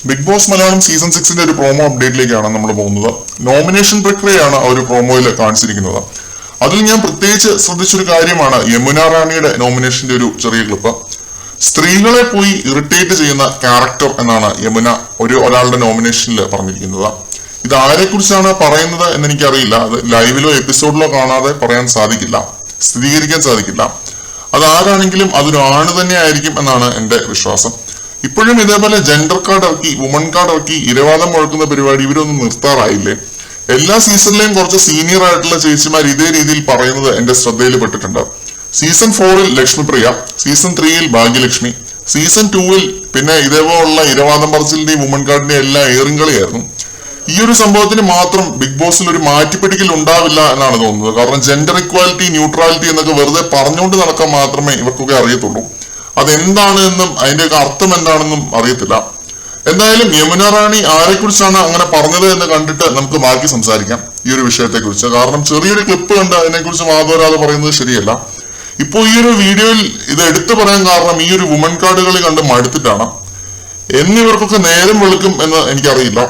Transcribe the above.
Big boss Malayalam season 6 ഒരു promo അപ്ഡേറ്റിലേക്കാണ് നമ്മൾ പോകുന്നത്. നോമിനേഷൻ പ്രക്രിയയാണ് ആ ഒരു പ്രോമോയിൽ കാണിച്ചിരിക്കുന്നത്. അതിൽ ഞാൻ പ്രത്യേകിച്ച് ശ്രദ്ധിച്ചൊരു കാര്യമാണ് യമുന റാണിയുടെ നോമിനേഷന്റെ ഒരു ചെറിയ ക്ലിപ്പ്. സ്ത്രീകളെ പോയി ഇറിറ്റേറ്റ് ചെയ്യുന്ന ക്യാരക്ടർ എന്നാണ് യമുന ഒരാളുടെ നോമിനേഷനിൽ പറഞ്ഞിരിക്കുന്നത്. ഇത് ആരെ കുറിച്ചാണ് പറയുന്നത് എന്ന് എനിക്കറിയില്ല. അത് ലൈവിലോ എപ്പിസോഡിലോ കാണാതെ പറയാൻ സാധിക്കില്ല, സ്ഥിരീകരിക്കാൻ സാധിക്കില്ല. അതാരാണെങ്കിലും അതൊരു ആണ് തന്നെ ആയിരിക്കും എന്നാണ് എന്റെ വിശ്വാസം. ഇപ്പോഴും ഇതേപോലെ ജെൻഡർ കാർഡ് ഇറക്കി, വുമൺ കാർഡ് ഇറക്കി ഇരവാദം മുഴക്കുന്ന പരിപാടി ഇവരൊന്നും നിർത്താറായില്ലേ? എല്ലാ സീസണിലെയും കുറച്ച് സീനിയർ ആയിട്ടുള്ള ചേച്ചിമാർ ഇതേ രീതിയിൽ പറയുന്നത് എന്റെ ശ്രദ്ധയിൽ പെട്ടിട്ടുണ്ട്. Season 4 Lakshmipriya, season 3 Bhagyalakshmi, season 2 പിന്നെ ഇതേപോലുള്ള ഇരവാദം പറച്ചിലിന്റെയും വുമൺ കാർഡിന്റെയും എല്ലാം ഏറിങ്കളിയായിരുന്നു. ഈ ഒരു സംഭവത്തിന് മാത്രം ബിഗ് ബോസിൽ ഒരു മാറ്റിപ്പിടിക്കൽ ഉണ്ടാവില്ല എന്നാണ് തോന്നുന്നത്. കാരണം ജെൻഡർ ഇക്വാലിറ്റി, ന്യൂട്രാലിറ്റി എന്നൊക്കെ വെറുതെ പറഞ്ഞുകൊണ്ട് നടക്കാൻ മാത്രമേ ഇവർക്കൊക്കെ അറിയത്തുള്ളൂ. അതെന്താണ് എന്നും അതിന്റെയൊക്കെ അർത്ഥം എന്താണെന്നും അറിയത്തില്ല. എന്തായാലും യമുന റാണി ആരെക്കുറിച്ചാണ് അങ്ങനെ പറഞ്ഞത് എന്ന് കണ്ടിട്ട് നമുക്ക് ബാക്കി സംസാരിക്കാം ഈ ഒരു വിഷയത്തെ കുറിച്ച്. കാരണം ചെറിയൊരു ക്ലിപ്പ് കണ്ട് അതിനെക്കുറിച്ച് വാദോരാതെ പറയുന്നത് ശരിയല്ല. ഇപ്പോ ഈ ഒരു വീഡിയോയിൽ ഇത് എടുത്തു പറയാൻ കാരണം ഈ ഒരു വുമൺ കാർഡുകളെ കണ്ട് മടുത്തിട്ടാണ്. എന്നിവർക്കൊക്കെ നേരം വെളുക്കും എന്ന് എനിക്കറിയില്ല.